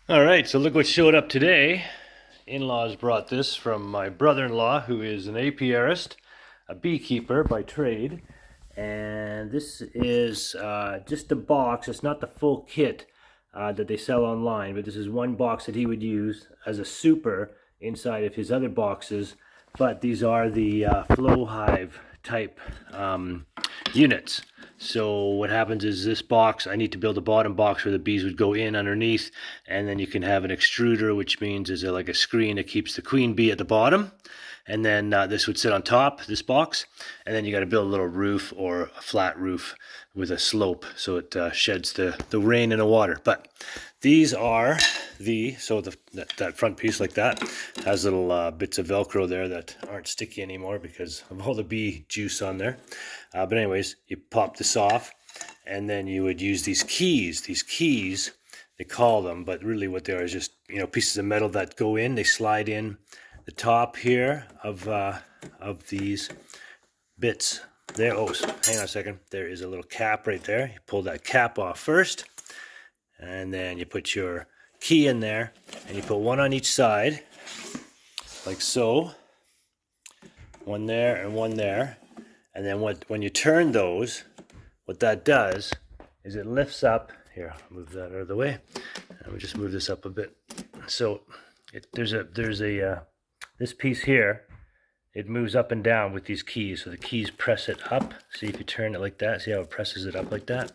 All right, so look what showed up today. In-laws brought this from my brother-in-law, who is an apiarist, a beekeeper by trade. And this is just a box. It's not the full kit that they sell online, but this is one box that he would use as a super inside of his other boxes. But these are the Flow Hive type units. So what happens is this box, I need to build a bottom box where the bees would go in underneath, and then you can have an extruder, which means is like a screen that keeps the queen bee at the bottom. And then this would sit on top, this box, and then you got to build a little roof or a flat roof with a slope so it sheds the rain and the water. But these are that front piece like that has little bits of Velcro there that aren't sticky anymore because of all the bee juice on there. But anyways, you pop this off, and then you would use these keys. These keys, they call them, but really what they are is just pieces of metal that go in. They slide in the top here of these bits there. Oh, hang on a second. There is a little cap right there. You pull that cap off first, and then you put your key in there, and you put one on each side, like so. One there and one there. And then when you turn those, what that does is it lifts up. Here, I'll move that out of the way. And we just move this up a bit. So there's this piece here, it moves up and down with these keys. So the keys press it up. See if you turn it like that. See how it presses it up like that?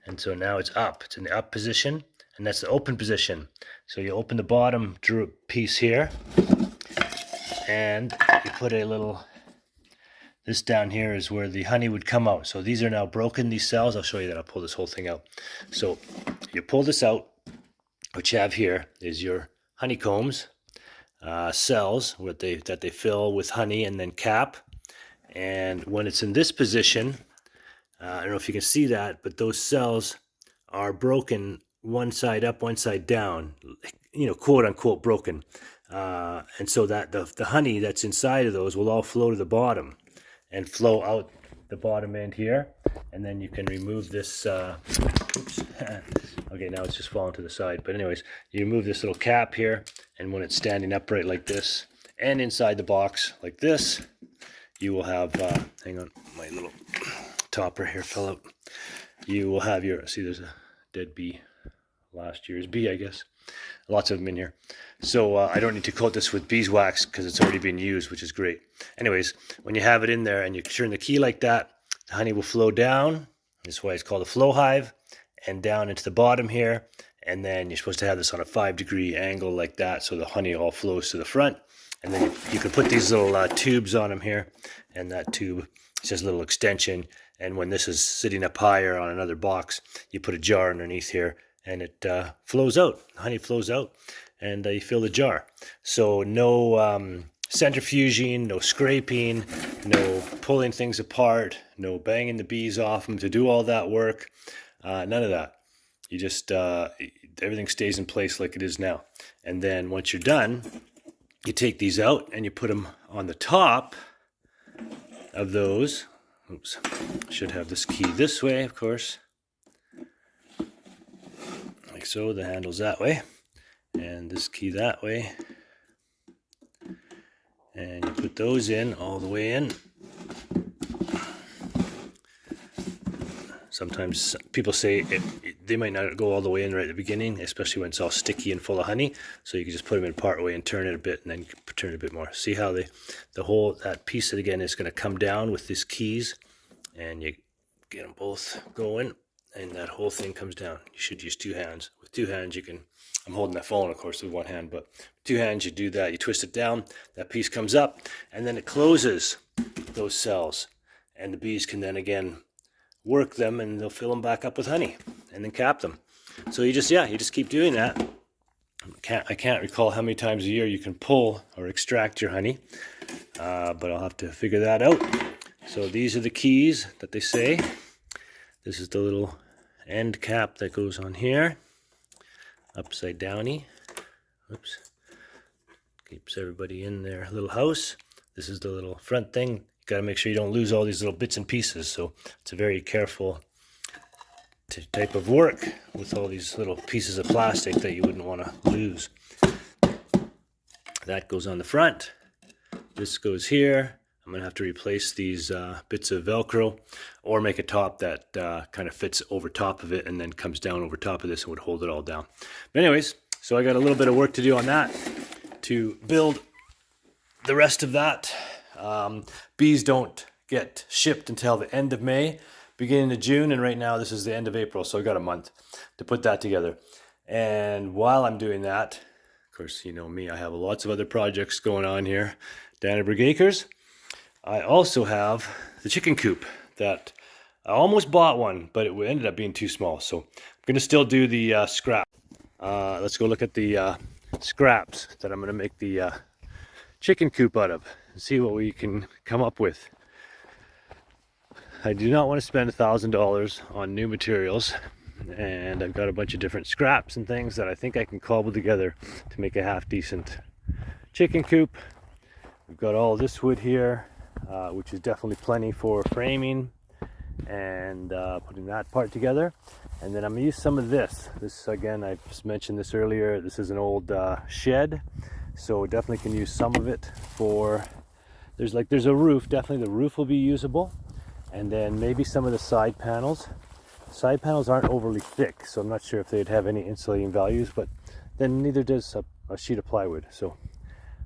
And so now it's up. It's in the up position, and that's the open position. So you open the bottom piece here, and you put a little, this down here is where the honey would come out. So these are now broken, these cells. I'll show you that. I'll pull this whole thing out. So you pull this out. What you have here is your honeycombs. Cells that they fill with honey and then cap. And when it's in this position, I don't know if you can see that, but those cells are broken one side up, one side down, quote unquote broken. And so that the honey that's inside of those will all flow to the bottom and flow out the bottom end here. And then you can remove this, oops. Okay, now it's just falling to the side. But anyways, you remove this little cap here, and when it's standing upright like this, and inside the box like this, you will have, hang on, my little topper here fell out. You will have your, see there's a dead bee, last year's bee, I guess. Lots of them in here. So I don't need to coat this with beeswax because it's already been used, which is great. Anyways, when you have it in there and you turn the key like that, the honey will flow down. That's why it's called a flow hive, and down into the bottom here. And then you're supposed to have this on a 5-degree angle like that, so the honey all flows to the front. And then you can put these little tubes on them here, and that tube is just a little extension. And when this is sitting up higher on another box, you put a jar underneath here, and it flows out. The honey flows out, and you fill the jar. So no centrifuging, no scraping, no pulling things apart, no banging the bees off them to do all that work. None of that. You just, everything stays in place like it is now. And then once you're done, you take these out and you put them on the top of those. Oops, should have this key this way, of course. Like so, the handle's that way. And this key that way. And you put those in all the way in. Sometimes people say they might not go all the way in right at the beginning, especially when it's all sticky and full of honey. So you can just put them in part way and turn it a bit, and then turn it a bit more. See how that piece again is going to come down with these keys, and you get them both going, and that whole thing comes down. You should use two hands. With two hands, you can. I'm holding my phone, of course, with one hand, but two hands, you do that. You twist it down. That piece comes up, and then it closes those cells, and the bees can then again work them, and they'll fill them back up with honey and then cap them. So you just keep doing that. I can't recall how many times a year you can pull or extract your honey, but I'll have to figure that out. So these are the keys that they say. This is the little end cap that goes on here, upside downy. Oops, keeps everybody in their little house. This is the little front thing. Got to make sure you don't lose all these little bits and pieces. So it's a very careful type of work with all these little pieces of plastic that you wouldn't want to lose. That goes on the front. This goes here. I'm going to have to replace these bits of Velcro or make a top that kind of fits over top of it and then comes down over top of this and would hold it all down. But anyways, so I got a little bit of work to do on that to build the rest of that. Bees don't get shipped until the end of May, beginning of June, and right now this is the end of April, so I got a month to put that together. And while I'm doing that, of course, you know me, I have lots of other projects going on here. Danneberg Acres. I also have the chicken coop that I almost bought one, but it ended up being too small. So I'm going to still do the scrap. Let's go look at the scraps that I'm going to make the chicken coop out of and see what we can come up with. I do not want to spend $1,000 on new materials, and I've got a bunch of different scraps and things that I think I can cobble together to make a half decent chicken coop. We've got all this wood here, which is definitely plenty for framing and putting that part together. And then I'm gonna use some of this. This, again, I just mentioned this earlier, this is an old shed, so definitely can use some of it for, there's a roof, definitely the roof will be usable. And then maybe some of the side panels. Side panels aren't overly thick, so I'm not sure if they'd have any insulating values, but then neither does a sheet of plywood. So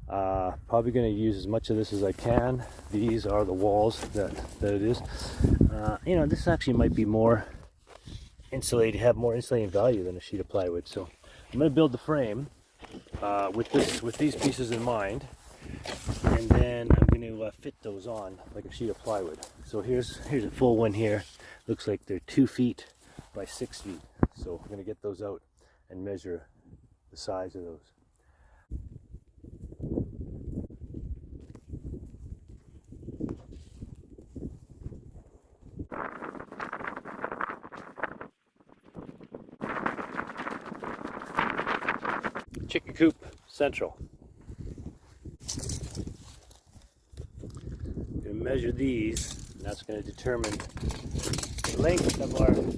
probably going to use as much of this as I can. These are the walls that it is. You know, this actually might be more insulated, have more insulating value than a sheet of plywood. So I'm going to build the frame with these pieces in mind, and then I'm going to fit those on like a sheet of plywood. So here's a full one here. Looks like they're 2 feet by 6 feet. So I'm going to get those out and measure the size of those. Chicken coop central. I'm going to measure these, and that's going to determine the length of our coop.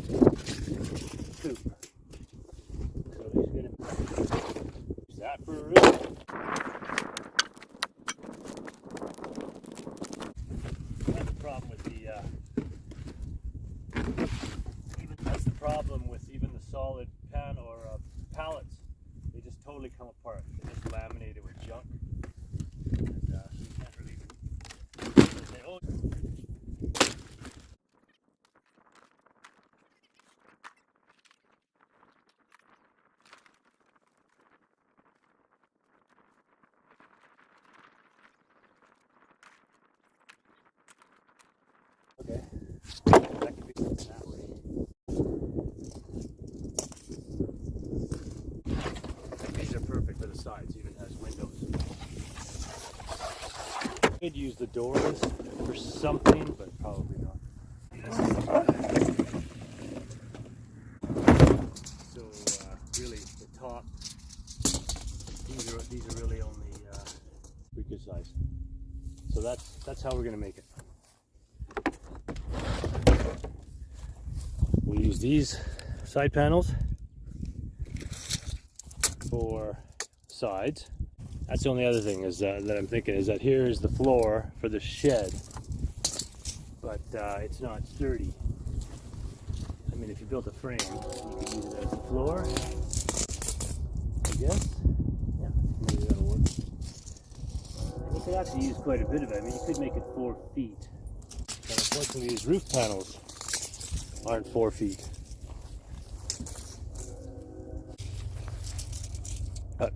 So he's going to use that for a roof. That's the problem with even the solid pan or pallets. They just totally come apart. They're just laminated with junk. And you can't really say, oh. Okay. That could be something that way. These are perfect for the sides, even has windows. Could use the doors for something, but probably not. So really, the top. These are really only squeaker size. So that's how we're gonna make it. We'll use these side panels for sides. That's the only other thing is that I'm thinking is that here is the floor for the shed, but it's not sturdy. I mean, if you built a frame, you could use it as a floor, I guess. Yeah, maybe that'll work. And you could actually use quite a bit of it. I mean, you could make it 4 feet. But unfortunately, these roof panels aren't 4 feet.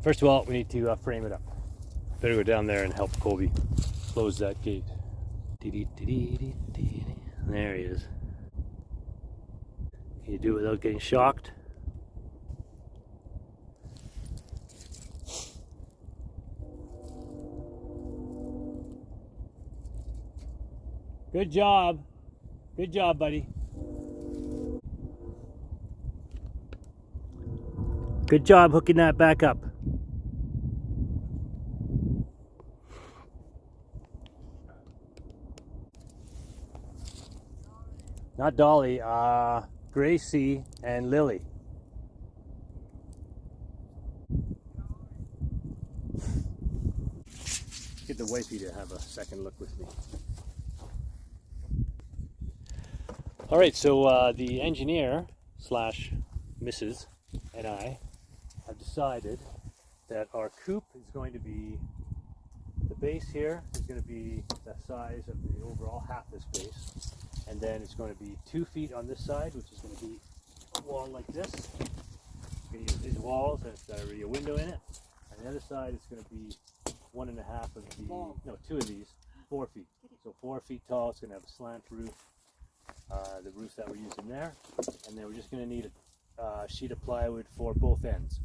First of all, we need to frame it up. Better go down there and help Colby close that gate. There he is. Can you do it without getting shocked? Good job. Good job, buddy. Good job hooking that back up. Not dolly, Gracie, and Lily. Get the wifey to have a second look with me. All right, so the engineer slash Mrs. and I have decided that our coop is going to be, the base here is going to be the size of the overall half this base, and then it's going to be 2 feet on this side, which is going to be a wall like this. We're going to use these walls, and it's got already a window in it. On the other side, it's going to be 1.5 of the, no, 2 of these, 4 feet. So 4 feet tall. It's going to have a slant roof, the roof that we're using there, and then we're just going to need a sheet of plywood for both ends.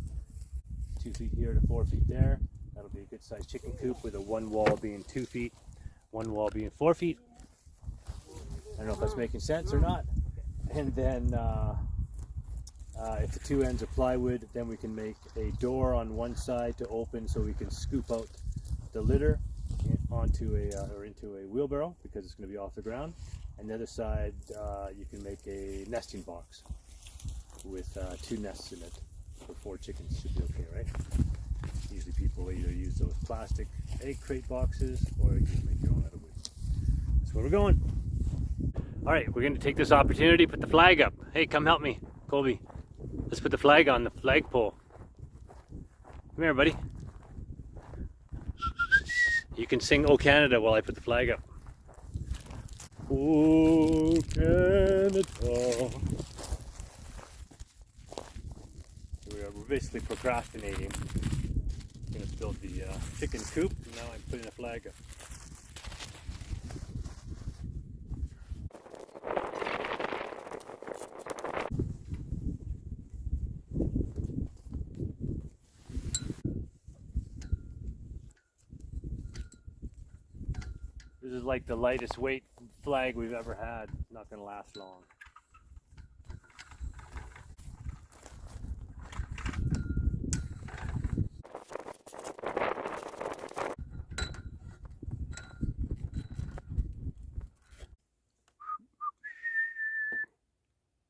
2 feet here to 4 feet there. That'll be a good sized chicken coop with a one wall being 2 feet, one wall being 4 feet. I don't know if that's making sense or not. And then if the 2 ends are plywood, then we can make a door on one side to open so we can scoop out the litter onto a or into a wheelbarrow because it's going to be off the ground. And the other side, you can make a nesting box with 2 nests in it for 4 chickens. Should be okay, right? Usually people either use those plastic egg crate boxes or you can make your own out of wood. That's where we're going. All right, we're going to take this opportunity, put the flag up. Hey, come help me, Colby. Let's put the flag on the flagpole. Come here, buddy. You can sing "Oh Canada" while I put the flag up. Oh Canada. We're basically procrastinating. I'm going to build the chicken coop, and now I'm putting a flag up. This is like the lightest weight flag we've ever had. Not going to last long.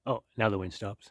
Oh, now the wind stops.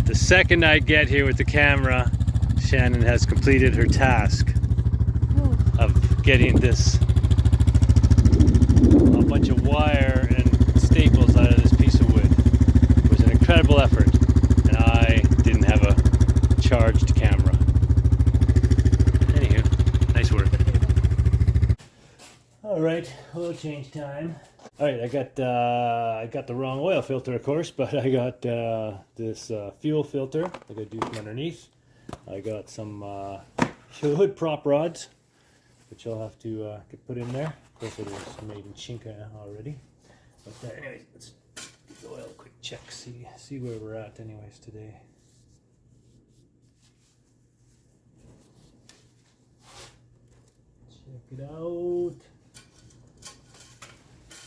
The second I get here with the camera, Shannon has completed her task of getting this a bunch of wire and staples out of this piece of wood. It was an incredible effort, and I didn't have a charged camera. Anywho, nice work. All right, oil change time. All right, I got the wrong oil filter, of course, but I got this fuel filter I got to do from underneath. I got some hood prop rods, which I'll have to get put in there. Of course, it is made in Chinka already. But anyways, let's do the oil quick check. See where we're at, anyways, today. Check it out.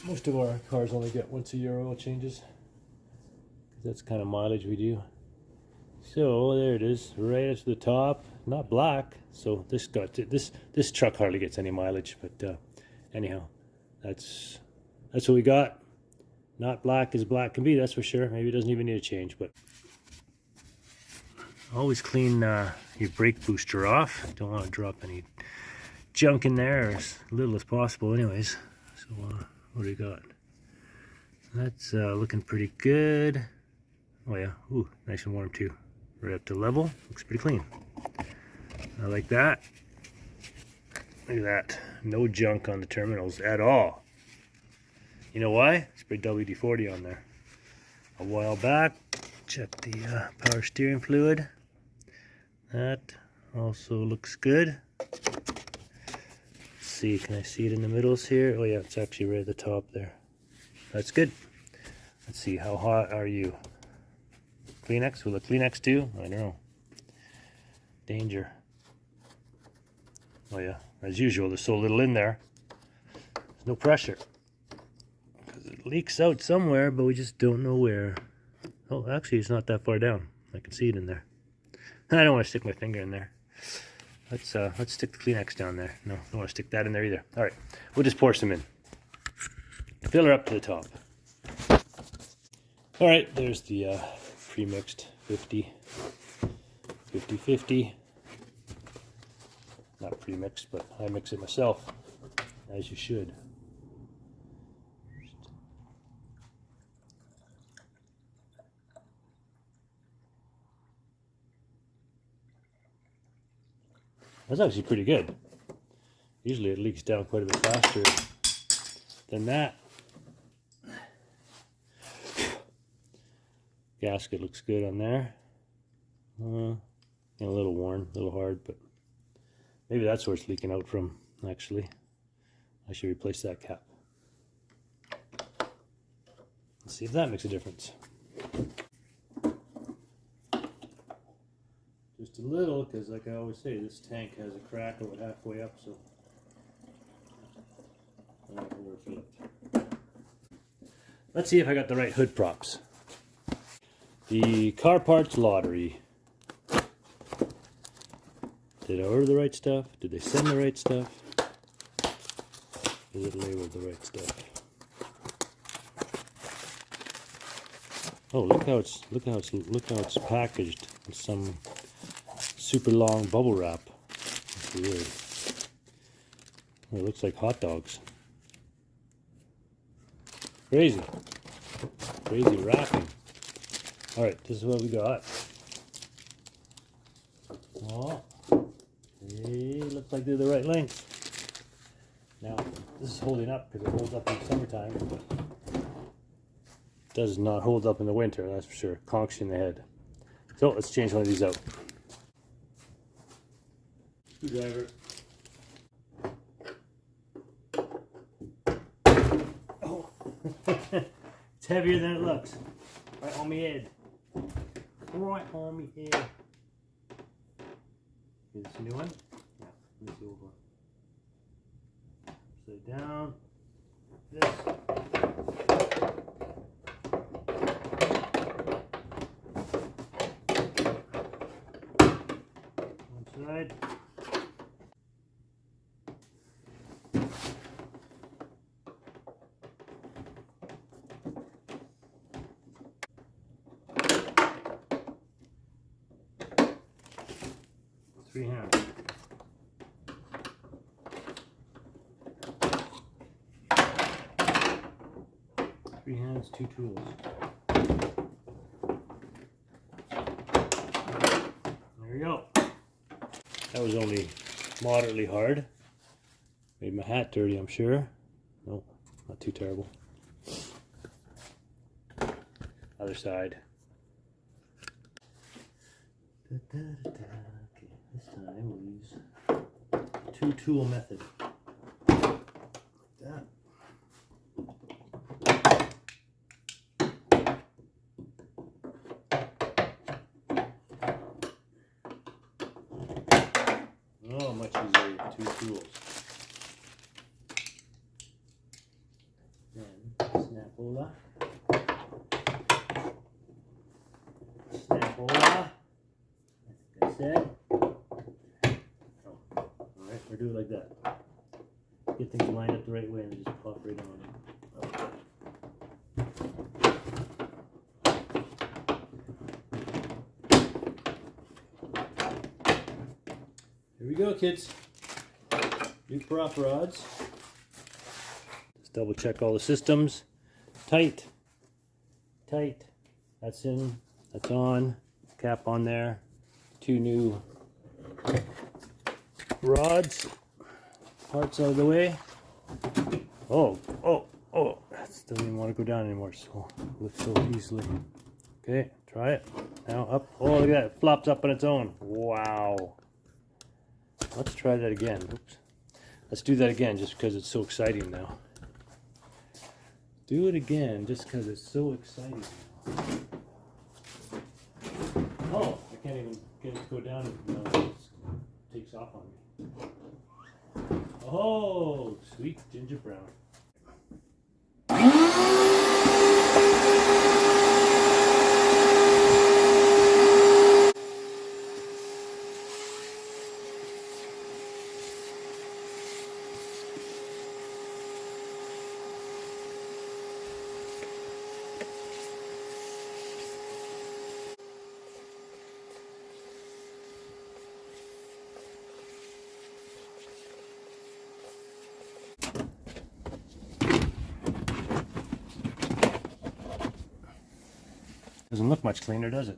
Most of our cars only get once a year oil changes. That's the kind of mileage we do. So there it is, right up to the top. Not black, so this truck hardly gets any mileage. But anyhow, that's what we got. Not black as black can be, that's for sure. Maybe it doesn't even need a change, but always clean your brake booster off. Don't want to drop any junk in there, or as little as possible anyways. So what do we got? That's looking pretty good. Oh yeah, ooh, nice and warm too. Right up to level, looks pretty clean. I like that. Look at that, no junk on the terminals at all. You know why? Sprayed WD-40 on there a while back. Check the power steering fluid. That also looks good. Let's see, can I see it in the middles here? Oh yeah, it's actually right at the top there. That's good. Let's see, how hot are you? Kleenex? Will the Kleenex do? I don't know. Danger. Oh yeah, as usual, there's so little in there. There's no pressure. Because it leaks out somewhere, but we just don't know where. Oh, actually, it's not that far down. I can see it in there. I don't want to stick my finger in there. Let's stick the Kleenex down there. No, don't want to stick that in there either. All right, we'll just pour some in. Fill her up to the top. All right, there's the pre-mixed 50-50. Not pre-mixed, but I mix it myself, as you should. That's actually pretty good. Usually it leaks down quite a bit faster than that. Gasket looks good on there. A little worn, a little hard, but maybe that's where it's leaking out from, actually. I should replace that cap. Let's see if that makes a difference. Just a little, because like I always say, this tank has a crack about halfway up, so I don't know where it flipped. Let's see if I got the right hood props. The car parts lottery. Did I order the right stuff? Did they send the right stuff? Is it labeled the right stuff? Oh, look how it's packaged with some super long bubble wrap. That's weird. Oh, it looks like hot dogs. Crazy wrapping. All right, this is what we got. Oh, they look like they're the right length. Now, this is holding up because it holds up in the summertime, but it does not hold up in the winter, that's for sure. Conks you in the head. So let's change one of these out. Screwdriver. Oh, it's heavier than it looks. Right on my head. Right on my head. Is this a new one? Yeah, this is the old one. Upside down. This. One side. Three hands. Three hands, two tools. There you go. That was only moderately hard. Made my hat dirty, I'm sure. No, not too terrible. Other side. Okay, this time we'll use two-tool method. Like that. Oh, much easier with two tools. Snap-ola. Snap-ola. That's it. Oh. Alright, we'll do it like that. Get things lined up the right way and then just pop right on. Okay. Here we go, kids. New prop rods. Just double check all the systems. Tight. Tight. That's in. That's on. Cap on there. 2 new rods. Parts out of the way. Oh. That doesn't even want to go down anymore. So lift so easily. Okay, try it. Now up. Oh, look at that. It flops up on its own. Wow. Let's try that again. Oops. Let's do that again just because it's so exciting now. Do it again just because it's so exciting now. Oh, I can't even get it to go down. No, it takes off on me. Oh, sweet ginger brown. Doesn't look much cleaner, does it?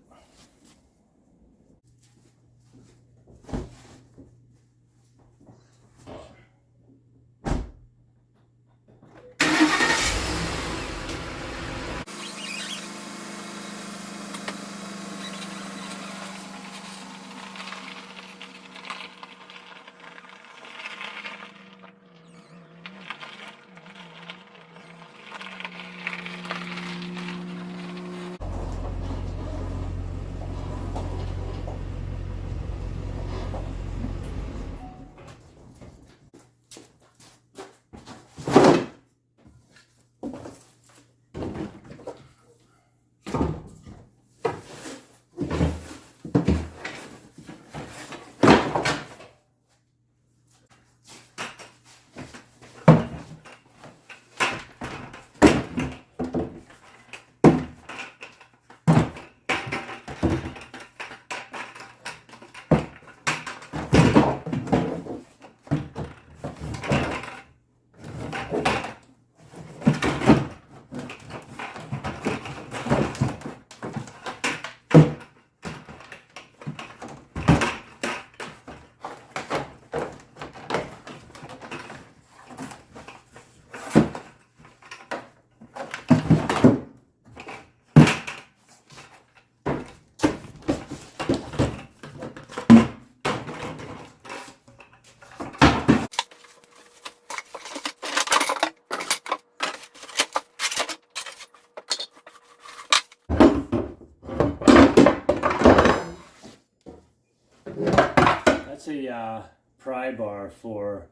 That's a pry bar for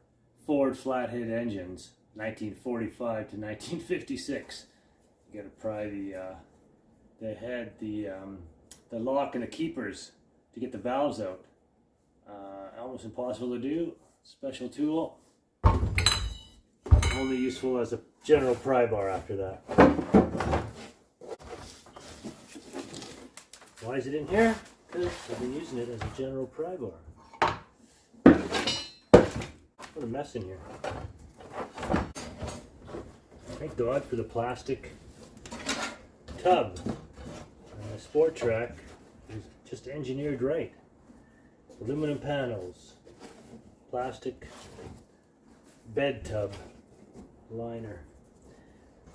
Ford flathead engines, 1945 to 1956. You got to pry the head, the lock and the keepers to get the valves out. Almost impossible to do. Special tool. Only useful as a general pry bar after that. Why is it in here? Because I've been using it as a general pry bar. What a mess in here. Thank God for the plastic tub. And the Sport Track is just engineered right. Aluminum panels, plastic bed tub, liner,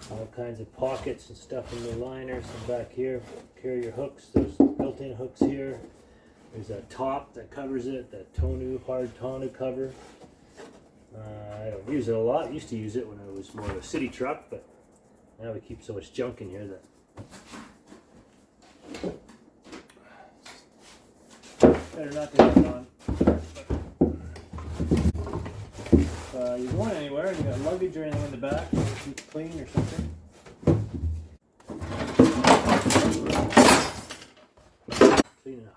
all kinds of pockets and stuff in the liner. Some back here, carrier hooks. There's built-in hooks here. There's a top that covers it, that tonneau, hard tonneau cover. I don't use it a lot. Used to use it when it was more of a city truck, but now we keep so much junk in here that better not to have it on. If you're going anywhere and you got luggage or anything in the back, you want to keep it clean or something, Clean it up.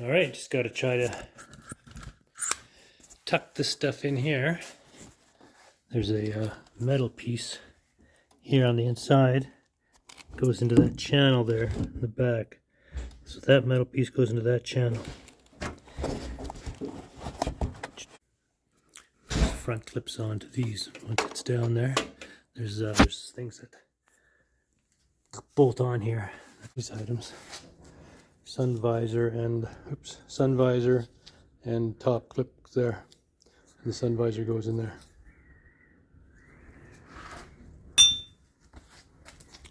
All right, just got to try to tuck this stuff in here. There's a metal piece here on the inside. Goes into that channel there in the back. So that metal piece goes into that channel. Front clips onto these once it's down there. There's things that bolt on here. These items. Sun visor and top clip there. The sun visor goes in there.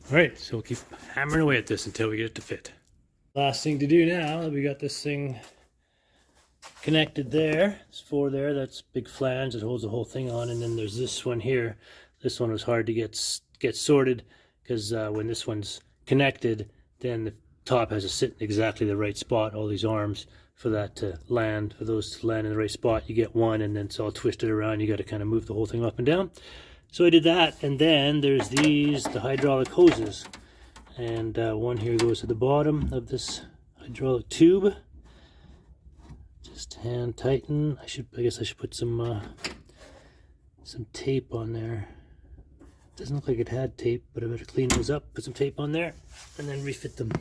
All right, so we'll keep hammering away at this until we get it to fit. Last thing to do now that we got this thing connected there. There's 4 there. That's big flange that holds the whole thing on, and then there's this one here. This one was hard to get sorted because when this one's connected, then the top has to sit in exactly the right spot. All these arms for that to land, for those to land in the right spot. You get one, and then it's all twisted around. You got to kind of move the whole thing up and down. So I did that, and then there's the hydraulic hoses, and one here goes to the bottom of this hydraulic tube. Just hand tighten. I guess I should put some tape on there. Doesn't look like it had tape, but I better clean those up, put some tape on there, and then refit them.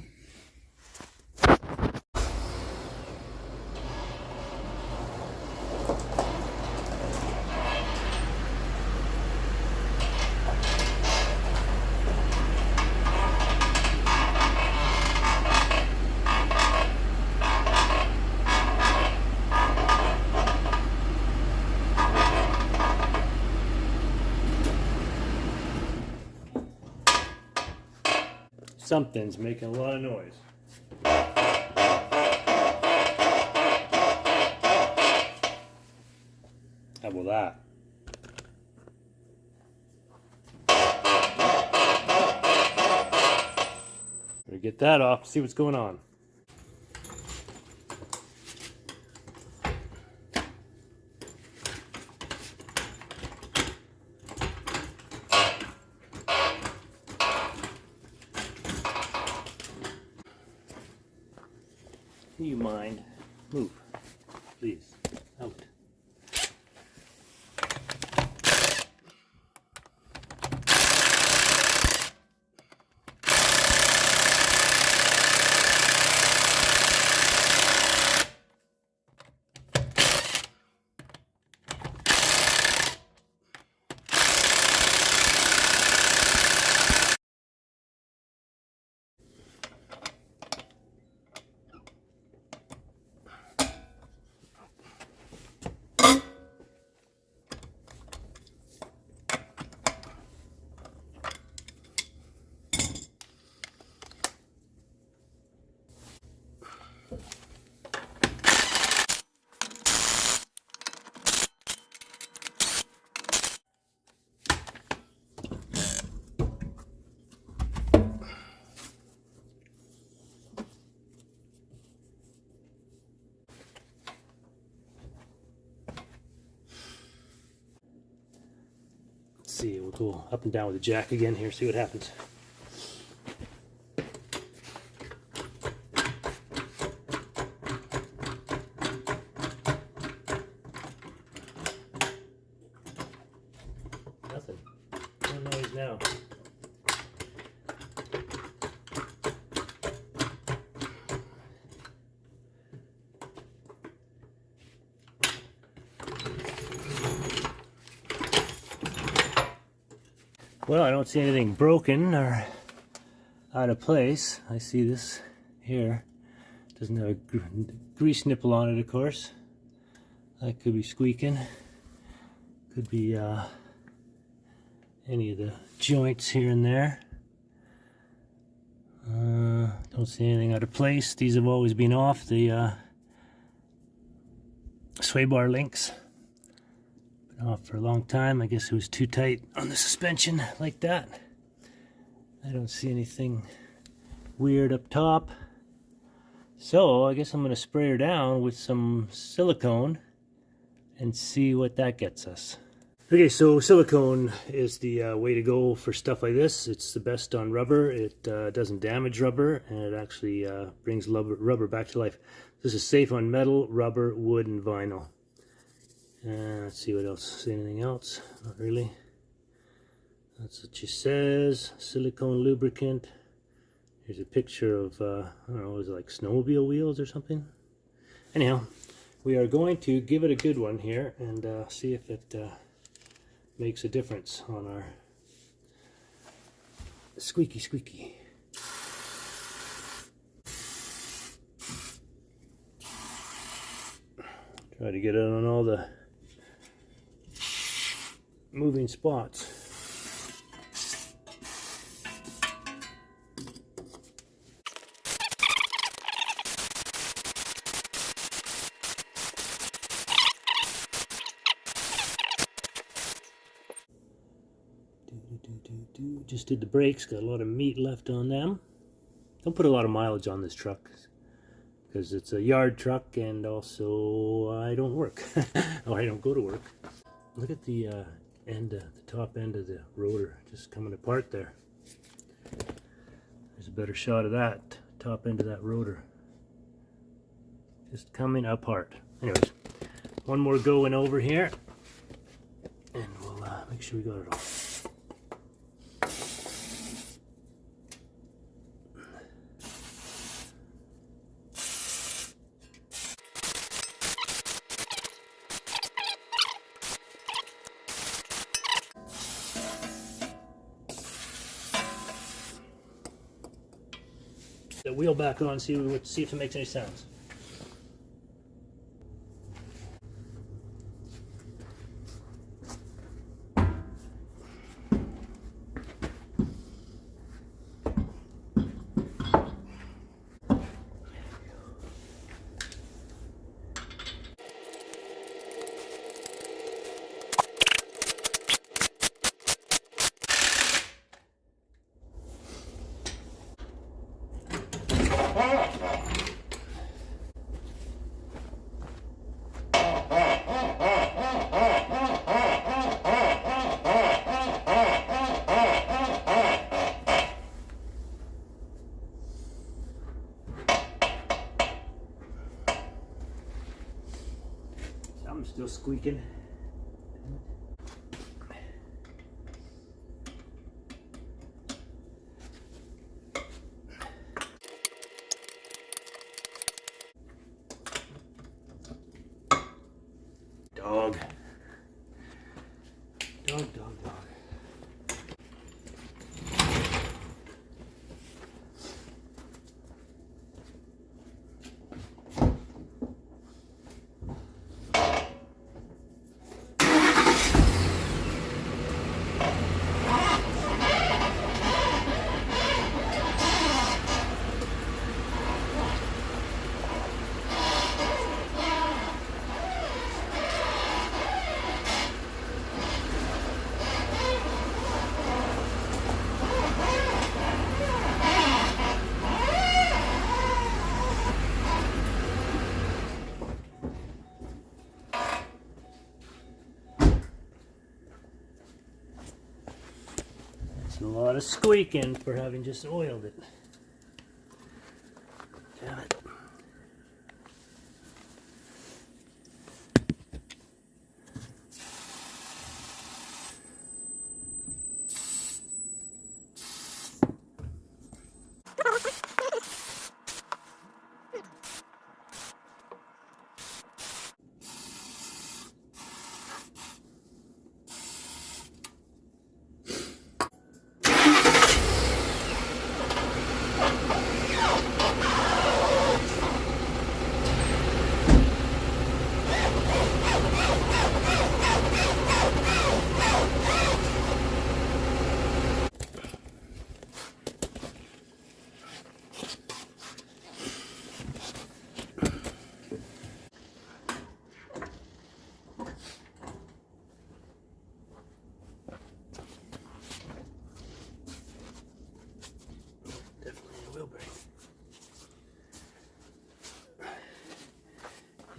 Something's making a lot of noise. How about that? Better get that off, see what's going on. You mind? Move, please. Out. See, we'll go up and down with the jack again here, see what happens. Nothing. No noise now. Well, I don't see anything broken or out of place. I see this here. Doesn't have a grease nipple on it, of course. That could be squeaking. Could be any of the joints here and there. Don't see anything out of place. These have always been off. The sway bar links. Been off for a long time. I guess it was too tight on the suspension like that. I don't see anything weird up top. So I guess I'm going to spray her down with some silicone and see what that gets us. Okay, so silicone is the way to go for stuff like this. It's the best on rubber. It doesn't damage rubber, and it actually brings rubber back to life. This is safe on metal, rubber, wood, and vinyl. Let's see what else. See anything else? Not really. That's what she says. Silicone lubricant. Here's a picture of, I don't know, is it like snowmobile wheels or something? Anyhow, we are going to give it a good one here and see if it makes a difference on our squeaky. Try to get it on all the moving spots. Just did the brakes, got a lot of meat left on them. Don't put a lot of mileage on this truck because it's a yard truck, and also I don't work or I don't go to work. Look at the the top end of the rotor just coming apart there. There's a better shot of that top end of that rotor just coming apart. Anyways, one more going over here and we'll make sure we got it all. The wheel back on, see if it makes any sounds. I'm still squeaking. Dog. Dog. A lot of squeaking for having just oiled it. Damn it.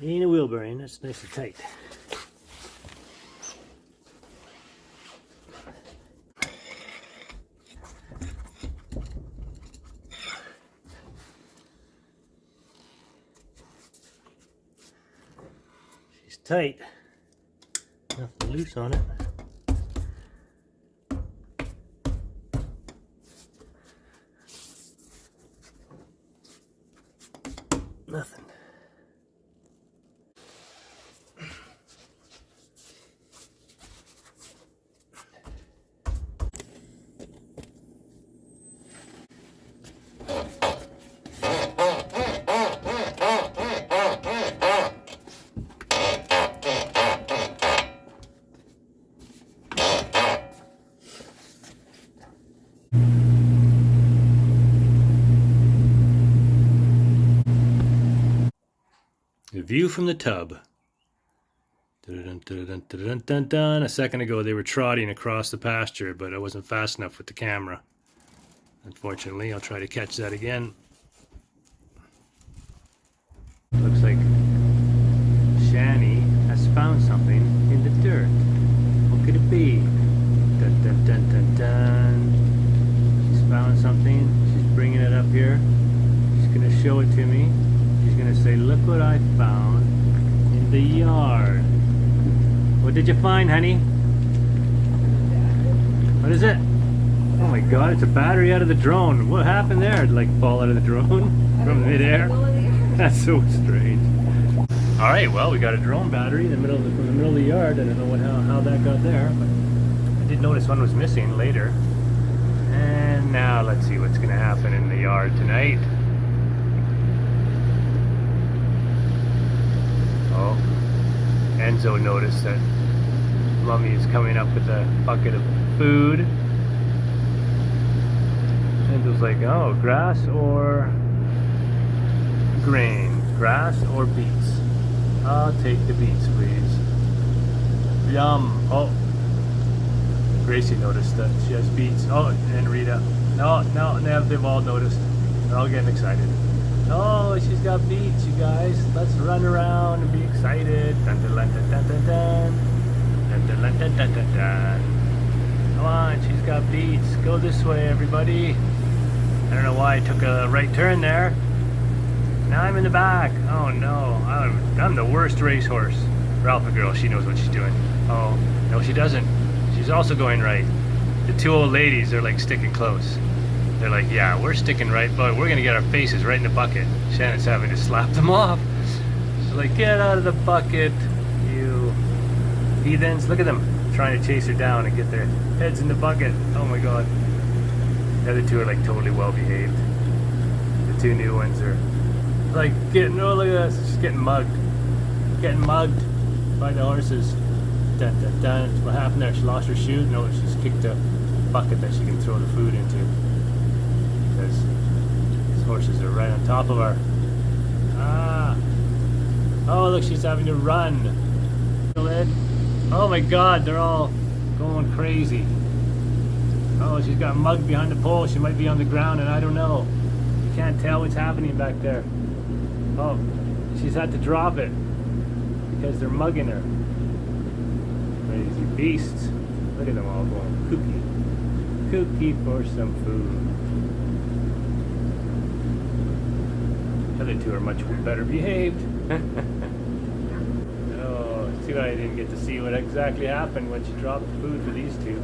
Ain't a wheelbearing, that's nice and tight. She's tight. Nothing loose on it. Nothing. The view from the tub. A second ago they were trotting across the pasture, but I wasn't fast enough with the camera. Unfortunately, I'll try to catch that again. Looks like Shannon has found something in the dirt. What could it be? Dun, dun, dun, dun, dun. She's found something. She's bringing it up here. She's going to show it to me. She's going to say, look what I found in the yard. What did you find, honey? What is it? Oh my god, it's a battery out of the drone. What happened there? Did it like fall out of the drone from midair? That's so strange. Alright, well, we got a drone battery in the middle of from the middle of the yard. I don't know how that got there, but I did notice one was missing later. And now let's see what's going to happen in the yard tonight. Oh, Enzo noticed that Mummy is coming up with a bucket of food. Enzo's like, oh, grass or grain? Grass or beets? I'll take the beets, please. Yum. Oh, Gracie noticed that she has beets. Oh, and Rita. No, they've all noticed. They're all getting excited. Oh, she's got beets, you guys. Let's run around and be excited. Dun, dun, dun, dun, dun, dun, dun. Dun, dun, dun, dun, dun, dun, dun. Come on, she's got beets. Go this way, everybody. I don't know why I took a right turn there. Now I'm in the back. Oh no, I'm the worst racehorse. Ralpha girl, she knows what she's doing. Oh, no she doesn't. She's also going right. The two old ladies are like sticking close. They're like, yeah, we're sticking right, but we're gonna get our faces right in the bucket. Shannon's having to slap them off. She's like, get out of the bucket, you heathens. Look at them trying to chase her down and get their heads in the bucket. Oh my god. The other two are like totally well behaved. The two new ones are like getting, oh look at this, she's getting mugged. Getting mugged by the horses. Dun dun dun. What happened there? She lost her shoe? No, she's kicked a bucket that she can throw the food into. Because these horses are right on top of her. Ah. Oh look, she's having to run. Oh my god, they're all going crazy. Oh, she's got mugged behind the pole. She might be on the ground and I don't know. You can't tell what's happening back there. Oh, she's had to drop it because they're mugging her. Crazy beasts. Look at them all going kooky. Kooky for some food. The other two are much better behaved. Oh, too bad I didn't get to see what exactly happened when she dropped the food for these two.